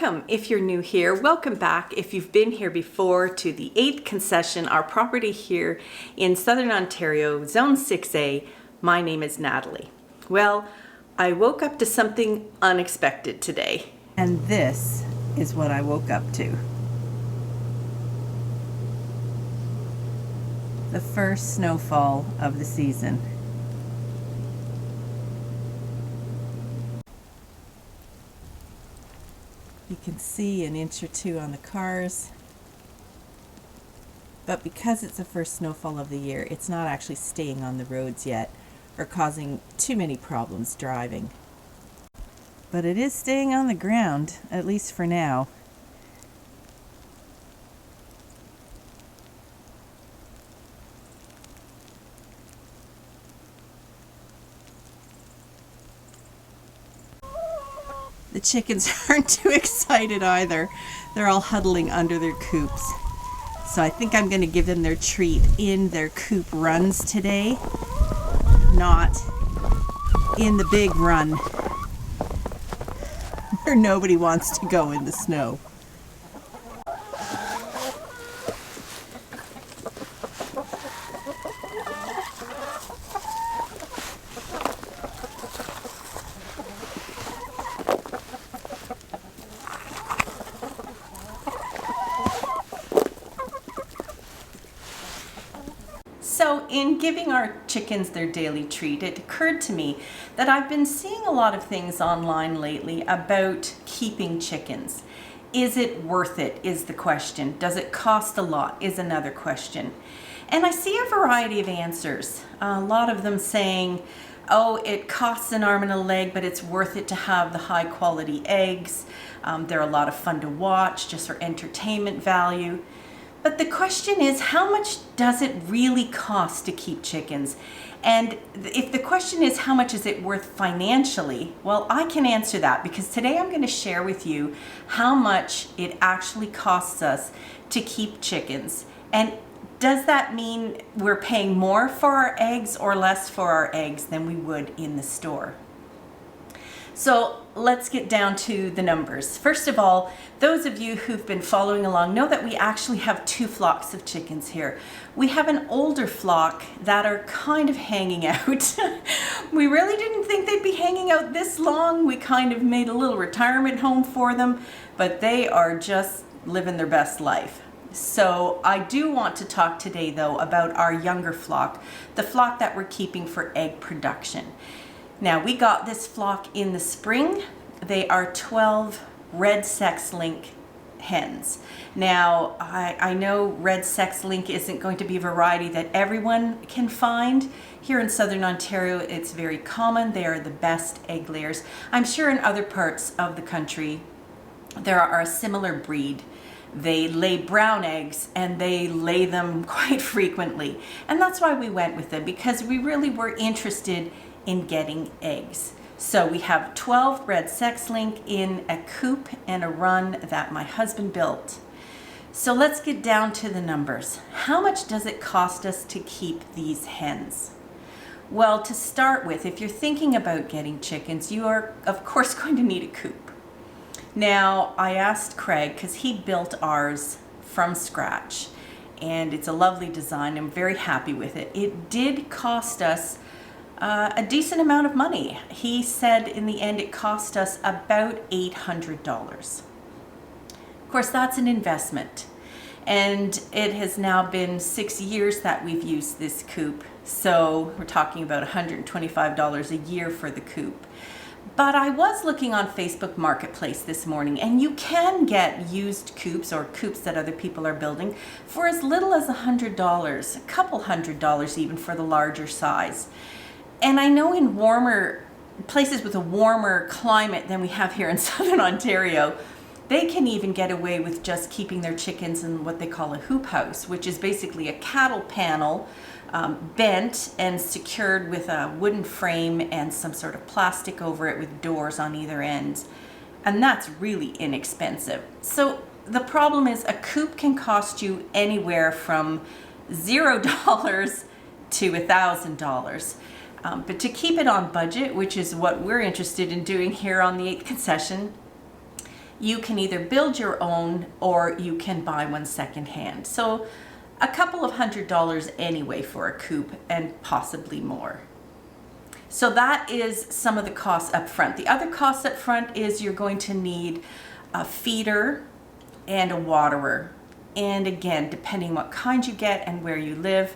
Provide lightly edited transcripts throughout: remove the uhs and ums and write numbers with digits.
Welcome if you're new here. Welcome back if you've been here before to the 8th concession, our property here in Southern Ontario, Zone 6A. My name is Natalie. Well, I woke up to something unexpected today. And this is what I woke up to. The first snowfall of the season. You can see an inch or two on the cars. But because it's the first snowfall of the year, it's not actually staying on the roads yet or causing too many problems driving. But it is staying on the ground, at least for now. The chickens aren't too excited either. They're all huddling under their coops. So I think I'm going to give them their treat in their coop runs today, not in the big run where nobody wants to go in the snow. So in giving our chickens their daily treat, it occurred to me that I've been seeing a lot of things online lately about keeping chickens. Is it worth it is the question. Does it cost a lot is another question. And I see a variety of answers. A lot of them saying, oh, it costs an arm and a leg, but it's worth it to have the high quality eggs. They're a lot of fun to watch just for entertainment value. But the question is, how much does it really cost to keep chickens? And if the question is, how much is it worth financially? Well, I can answer that because today I'm going to share with you how much it actually costs us to keep chickens. And does that mean we're paying more for our eggs or less for our eggs than we would in the store? So let's get down to the numbers. First of all, those of you who've been following along know that we actually have 2 flocks of chickens here. We have an older flock that are kind of hanging out. We really didn't think they'd be hanging out this long. We kind of made a little retirement home for them, but they are just living their best life. So I do want to talk today though about our younger flock, the flock that we're keeping for egg production. Now, we got this flock in the spring. They are 12 red sex-link hens. Now, I know red sex-link isn't going to be a variety that everyone can find. Here in Southern Ontario, it's very common. They are the best egg layers. I'm sure in other parts of the country, there are a similar breed. They lay brown eggs and they lay them quite frequently. And that's why we went with them, because we really were interested in getting eggs. So we have 12 red sex-link in a coop and a run that my husband built. So let's get down to the numbers. How much does it cost us to keep these hens? Well, to start with, if you're thinking about getting chickens, you are of course going to need a coop. Now, I asked Craig because he built ours from scratch and it's a lovely design. I'm very happy with it. It did cost us a decent amount of money. He said in the end it cost us about $800. Of course, that's an investment. And it has now been 6 years that we've used this coop. So we're talking about $125 a year for the coop. But I was looking on Facebook Marketplace this morning, and you can get used coops or coops that other people are building for as little as $100, a couple $100 even for the larger size. And I know in warmer places with a warmer climate than we have here in Southern Ontario, they can even get away with just keeping their chickens in what they call a hoop house, which is basically a cattle panel bent and secured with a wooden frame and some sort of plastic over it with doors on either end. And that's really inexpensive. So the problem is a coop can cost you anywhere from $0 to $1,000. But to keep it on budget, which is what we're interested in doing here on the 8th concession, You can either build your own or you can buy one secondhand. So a couple of $100 anyway for a coop, and possibly more. So that is some of the costs up front. The other costs up front is you're going to need a feeder and a waterer. And again, depending what kind you get and where you live,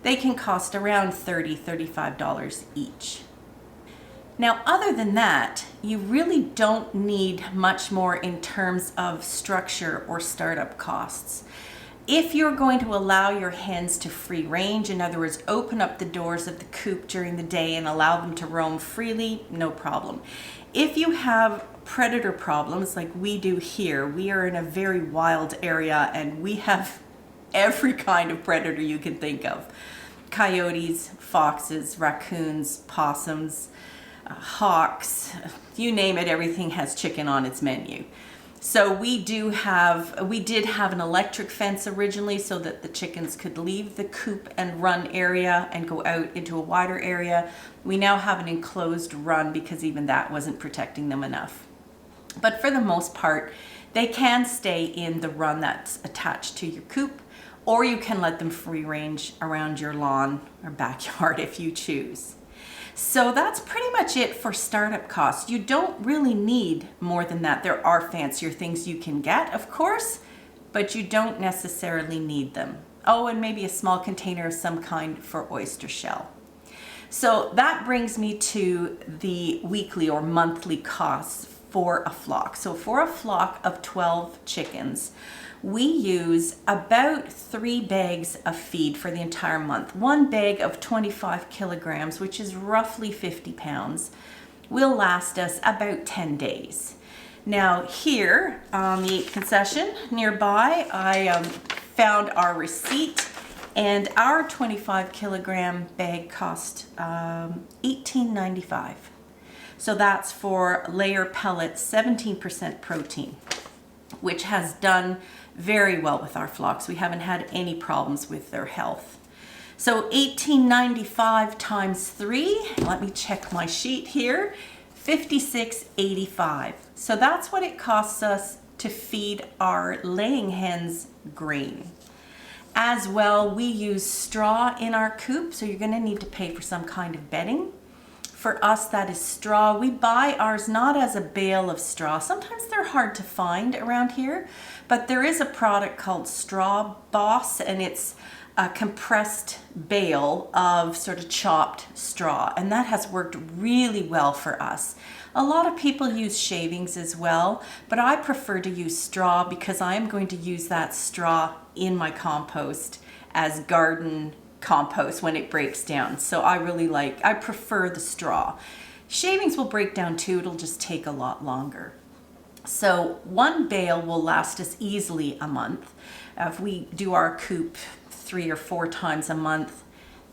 they can cost around $30, $35 each. Now, other than that, you really don't need much more in terms of structure or startup costs. If you're going to allow your hens to free range, in other words, open up the doors of the coop during the day and allow them to roam freely, no problem. If you have predator problems like we do here, we are in a very wild area and we have every kind of predator you can think of. Coyotes, foxes, raccoons, possums, hawks, you name it, everything has chicken on its menu. So we did have an electric fence originally so that the chickens could leave the coop and run area and go out into a wider area. We now have an enclosed run because even that wasn't protecting them enough. But for the most part, they can stay in the run that's attached to your coop, or you can let them free range around your lawn or backyard if you choose. So that's pretty much it for startup costs. You don't really need more than that. There are fancier things you can get, of course, but you don't necessarily need them. Oh, and maybe a small container of some kind for oyster shell. So that brings me to the weekly or monthly costs for a flock. So for a flock of 12 chickens, we use about 3 bags of feed for the entire month. One bag of 25 kilograms, which is roughly 50 pounds, will last us about 10 days. Now here on the 8th concession nearby, I found our receipt, and our 25 kilogram bag cost $18.95. So that's for layer pellets, 17% protein, which has done very well with our flocks. We haven't had any problems with their health. So $18.95 times 3, let me check my sheet here, $56.85. So that's what it costs us to feed our laying hens grain. As well, we use straw in our coop, so you're going to need to pay for some kind of bedding. For us, that is straw. We buy ours not as a bale of straw. Sometimes they're hard to find around here, but there is a product called Straw Boss, and it's a compressed bale of sort of chopped straw, and that has worked really well for us. A lot of people use shavings as well, but I prefer to use straw because I am going to use that straw in my compost as garden compost when it breaks down. So I prefer the straw. Shavings will break down too, it'll just take a lot longer. So one bale will last us easily a month. If we do our coop 3 or 4 times a month,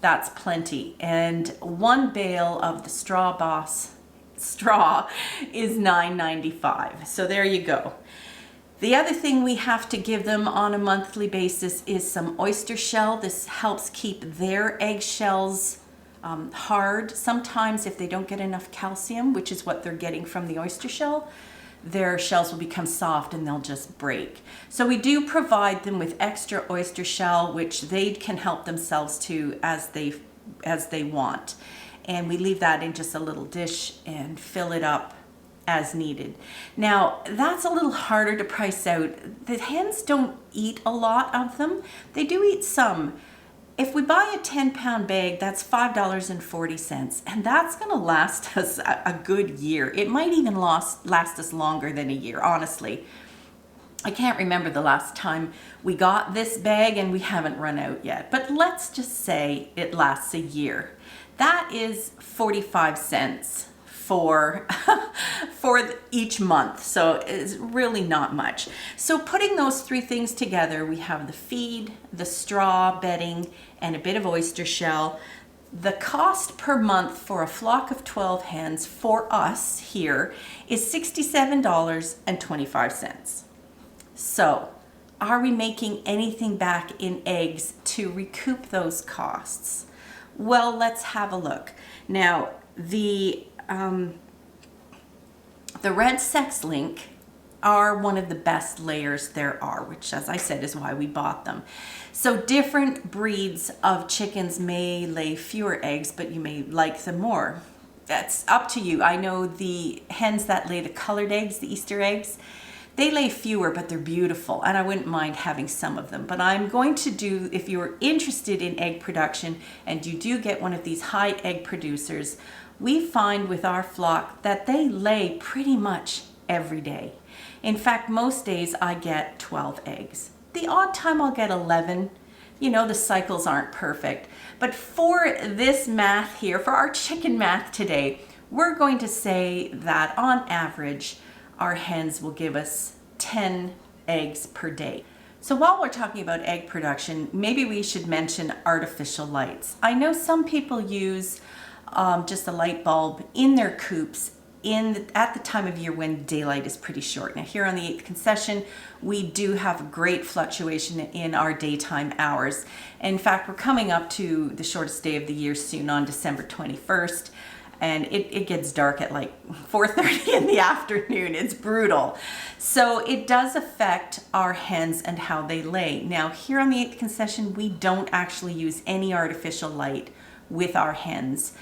that's plenty. And one bale of the Straw Boss straw is $9.95. So there you go. The other thing we have to give them on a monthly basis is some oyster shell. This helps keep their eggshells hard. Sometimes if they don't get enough calcium, which is what they're getting from the oyster shell, their shells will become soft and they'll just break. So we do provide them with extra oyster shell, which they can help themselves to as they want. And we leave that in just a little dish and fill it up as needed. Now, that's a little harder to price out. The hens don't eat a lot of them. They do eat some. If we buy a 10-pound bag, that's $5.40, and that's going to last us a good year. It might even last us longer than a year, honestly. I can't remember the last time we got this bag, and we haven't run out yet. But let's just say it lasts a year. That is 45 cents for each month, so it's really not much. So putting those 3 things together, we have the feed, the straw, bedding, and a bit of oyster shell. The cost per month for a flock of 12 hens for us here is $67.25. So are we making anything back in eggs to recoup those costs? Well, let's have a look. Now, the red sex link are one of the best layers there are, which, as I said, is why we bought them. So different breeds of chickens may lay fewer eggs, but you may like them more. That's up to you. I know the hens that lay the colored eggs, the Easter eggs, they lay fewer, but they're beautiful, and I wouldn't mind having some of them. But I'm going to do, if you're interested in egg production and you do get one of these high egg producers, we find with our flock that they lay pretty much every day. In fact, most days I get 12 eggs. The odd time I'll get 11. You know, the cycles aren't perfect. But for this math here, for our chicken math today, we're going to say that on average, our hens will give us 10 eggs per day. So while we're talking about egg production, maybe we should mention artificial lights. I know some people use just a light bulb in their coops at the time of year when daylight is pretty short. Now here on the 8th concession, we do have a great fluctuation in our daytime hours. In fact, we're coming up to the shortest day of the year soon on December 21st. And it gets dark at like 4:30 in the afternoon. It's brutal. So it does affect our hens and how they lay. Now here on the 8th concession, we don't actually use any artificial light with our hens.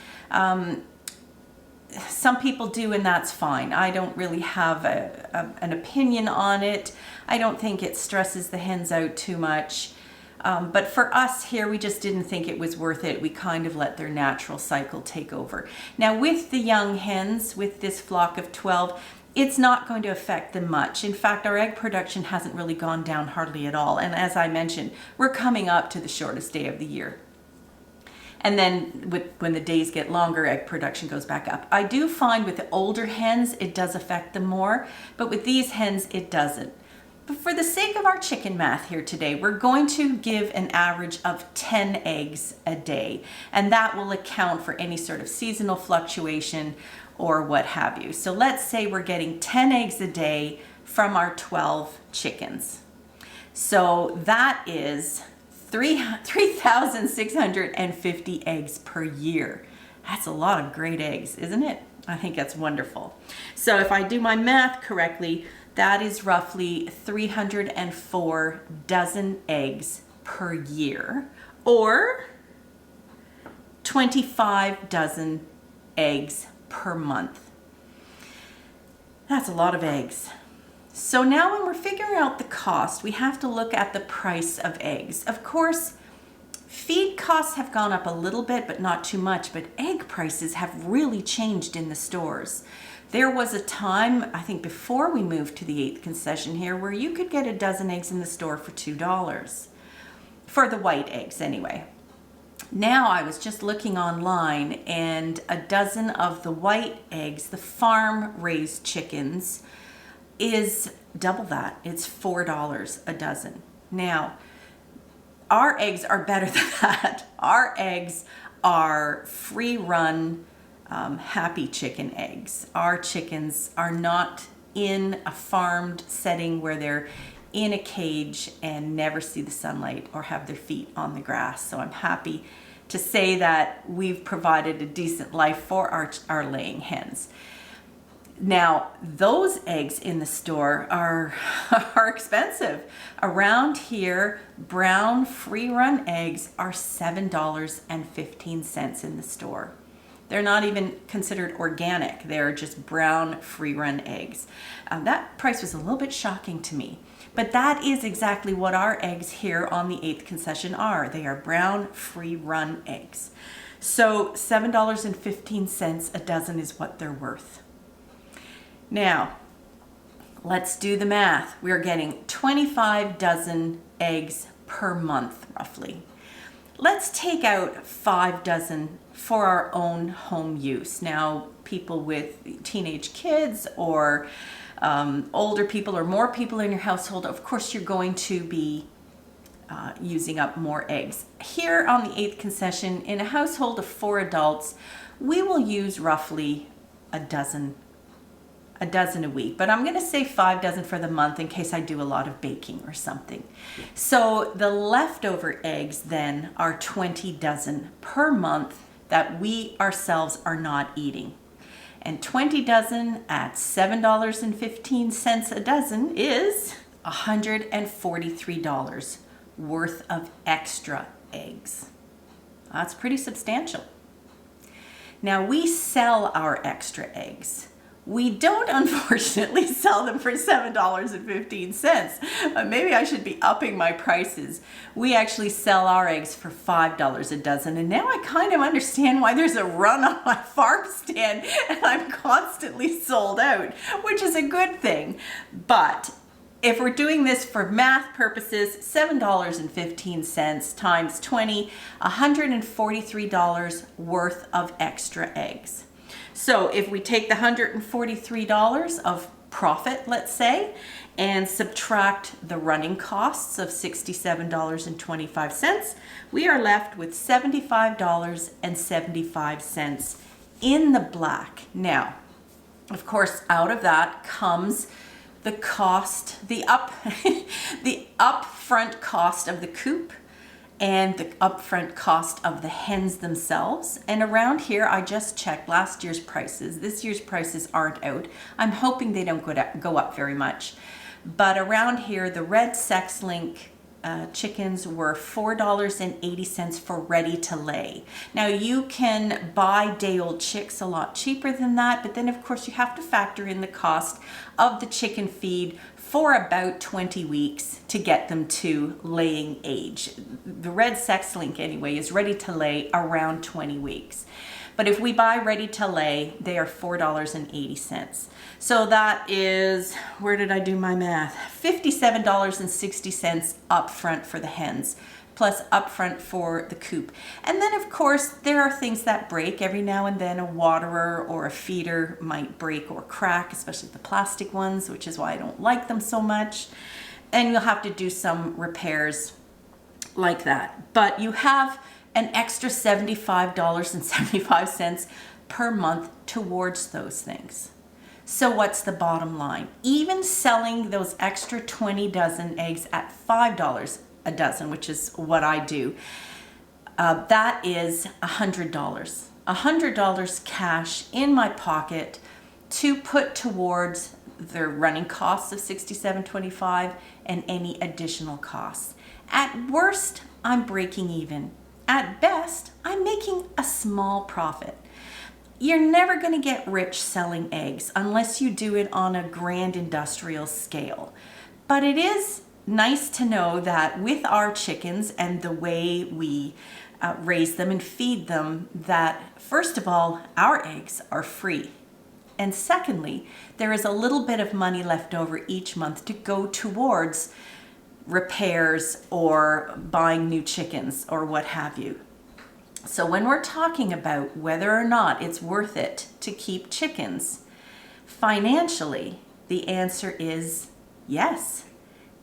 Some people do, and that's fine. I don't really have an opinion on it. I don't think it stresses the hens out too much. But for us here, we just didn't think it was worth it. We kind of let their natural cycle take over. Now with the young hens, with this flock of 12, it's not going to affect them much. In fact, our egg production hasn't really gone down hardly at all. And as I mentioned, we're coming up to the shortest day of the year. And then when the days get longer, egg production goes back up. I do find with the older hens, it does affect them more, but with these hens, it doesn't. But for the sake of our chicken math here today, we're going to give an average of 10 eggs a day, and that will account for any sort of seasonal fluctuation or what have you. So let's say we're getting 10 eggs a day from our 12 chickens. So that is 3,650 eggs per year. That's a lot of great eggs, isn't it? I think that's wonderful. So if I do my math correctly, that is roughly 304 dozen eggs per year, or 25 dozen eggs per month. That's a lot of eggs. So now when we're figuring out the cost, we have to look at the price of eggs. Of course, feed costs have gone up a little bit, but not too much, but egg prices have really changed in the stores. There was a time, I think before we moved to the 8th concession here, where you could get a dozen eggs in the store for $2. For the white eggs anyway. Now I was just looking online, and a dozen of the white eggs, the farm-raised chickens, is double that. It's $4 a dozen. Now, our eggs are better than that. Our eggs are free-run, happy chicken eggs. Our chickens are not in a farmed setting where they're in a cage and never see the sunlight or have their feet on the grass. So I'm happy to say that we've provided a decent life for our laying hens. Now, those eggs in the store are expensive. Around here, brown free-run eggs are $7.15 in the store. They're not even considered organic. They're just brown free-run eggs. That price was a little bit shocking to me, but that is exactly what our eggs here on the 8th concession are. They are brown free-run eggs. So $7.15 a dozen is what they're worth. Now, let's do the math. We're getting 25 dozen eggs per month, roughly. Let's take out 5 dozen for our own home use. Now, people with teenage kids or older people or more people in your household, of course, you're going to be using up more eggs. Here on the 8th concession, in a household of 4 adults, we will use roughly a dozen a week, but I'm going to say 5 dozen for the month in case I do a lot of baking or something. So the leftover eggs then are 20 dozen per month that we ourselves are not eating. And 20 dozen at $7.15 a dozen is $143 worth of extra eggs. That's pretty substantial. Now we sell our extra eggs. We don't unfortunately sell them for $7.15. Maybe I should be upping my prices. We actually sell our eggs for $5 a dozen, and now I kind of understand why there's a run on my farm stand and I'm constantly sold out, which is a good thing. But if we're doing this for math purposes, $7.15 times 20, $143 worth of extra eggs. So if we take the $143 of profit, let's say, and subtract the running costs of $67.25, we are left with $75.75 in the black. Now, of course, out of that comes the cost, the upfront cost of the coop and the upfront cost of the hens themselves. And around here, I just checked last year's prices. This year's prices aren't out. I'm hoping they don't go up very much. But around here, the red sex-link chickens were $4.80 for ready to lay. Now you can buy day-old chicks a lot cheaper than that, but then of course you have to factor in the cost of the chicken feed for about 20 weeks to get them to laying age. The red sex link anyway is ready to lay around 20 weeks. But if we buy ready to lay, they are $4.80. So that is, where did I do my math? $57.60 upfront for the hens, plus upfront for the coop. And then of course, there are things that break. Every now and then a waterer or a feeder might break or crack, especially the plastic ones, which is why I don't like them so much. And you'll have to do some repairs like that. But you have an extra $75.75 per month towards those things. So what's the bottom line? Even selling those extra 20 dozen eggs at $5 a dozen, which is what I do, that is $100. $100 cash in my pocket to put towards the running costs of $67.25 and any additional costs. At worst, I'm breaking even. At best, I'm making a small profit. You're never going to get rich selling eggs unless you do it on a grand industrial scale. But it is nice to know that with our chickens and the way we raise them and feed them, that first of all, our eggs are free. And secondly, there is a little bit of money left over each month to go towards repairs or buying new chickens or what have you. So when we're talking about whether or not it's worth it to keep chickens, financially, the answer is yes.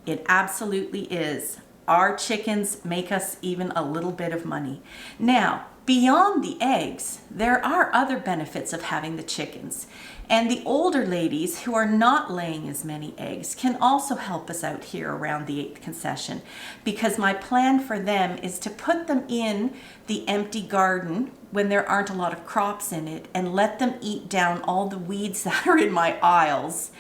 It absolutely is. Our chickens make us even a little bit of money. Now, beyond the eggs, there are other benefits of having the chickens. And the older ladies who are not laying as many eggs can also help us out here around the 8th concession, because my plan for them is to put them in the empty garden when there aren't a lot of crops in it and let them eat down all the weeds that are in my aisles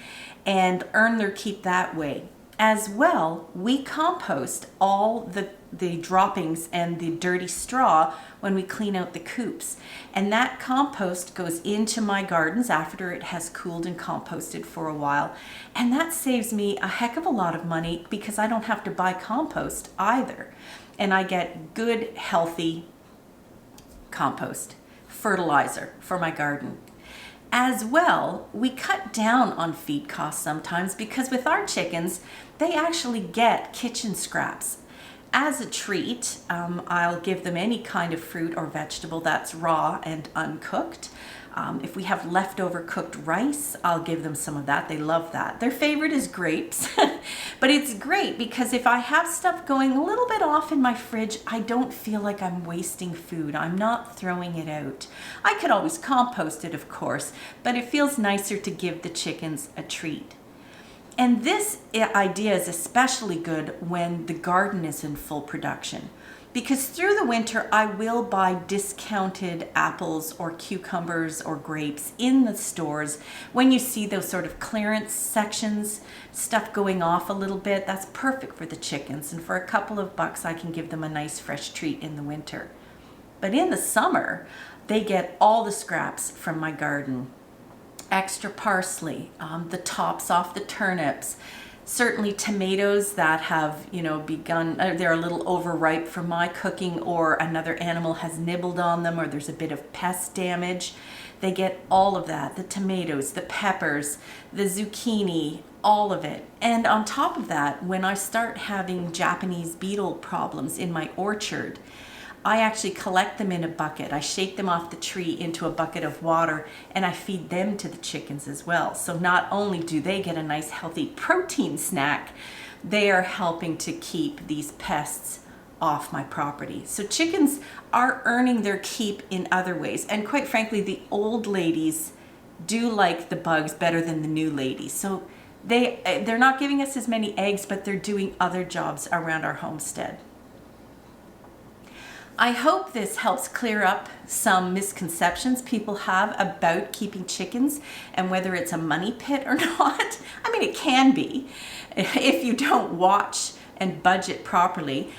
and earn their keep that way. As well, we compost all the droppings and the dirty straw when we clean out the coops. And that compost goes into my gardens after it has cooled and composted for a while. And that saves me a heck of a lot of money because I don't have to buy compost either. And I get good, healthy compost, fertilizer for my garden. As well, we cut down on feed costs sometimes because with our chickens, they actually get kitchen scraps. As a treat, I'll give them any kind of fruit or vegetable that's raw and uncooked. If we have leftover cooked rice, I'll give them some of that. They love that. Their favorite is grapes. But it's great because if I have stuff going a little bit off in my fridge, I don't feel like I'm wasting food. I'm not throwing it out. I could always compost it, of course, but it feels nicer to give the chickens a treat. And this idea is especially good when the garden is in full production. because through the winter I will buy discounted apples or cucumbers or grapes in the stores. When you see those sort of clearance sections, stuff going off a little bit, that's perfect for the chickens, and for a couple of bucks I can give them a nice fresh treat in the winter. But in the summer, they get all the scraps from my garden. Extra parsley, the tops off the turnips, certainly tomatoes that have, begun, they're a little overripe for my cooking, or another animal has nibbled on them, or there's a bit of pest damage. They get all of that, the tomatoes, the peppers, the zucchini, all of it. And on top of that, when I start having Japanese beetle problems in my orchard, I actually collect them in a bucket. I shake them off the tree into a bucket of water, and I feed them to the chickens as well. So not only do they get a nice healthy protein snack, they are helping to keep these pests off my property. So chickens are earning their keep in other ways. And quite frankly, the old ladies do like the bugs better than the new ladies. So they're not giving us as many eggs, but they're doing other jobs around our homestead. I hope this helps clear up some misconceptions people have about keeping chickens and whether it's a money pit or not. I mean, it can be if you don't watch and budget properly.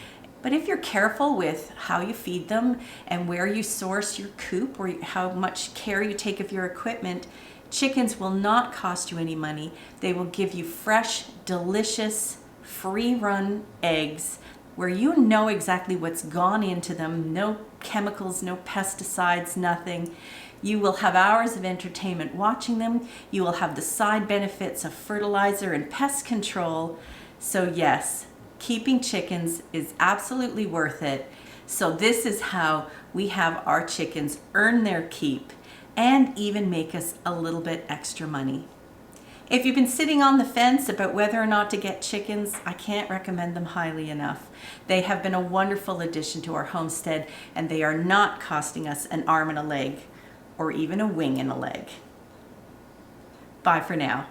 But if you're careful with how you feed them and where you source your coop, or how much care you take of your equipment, chickens will not cost you any money. They will give you fresh, delicious, free-run eggs where you know exactly what's gone into them. No chemicals, no pesticides, nothing. You will have hours of entertainment watching them. You will have the side benefits of fertilizer and pest control. So yes, keeping chickens is absolutely worth it. So this is how we have our chickens earn their keep and even make us a little bit extra money. If you've been sitting on the fence about whether or not to get chickens, I can't recommend them highly enough. They have been a wonderful addition to our homestead, and they are not costing us an arm and a leg, or even a wing and a leg. Bye for now.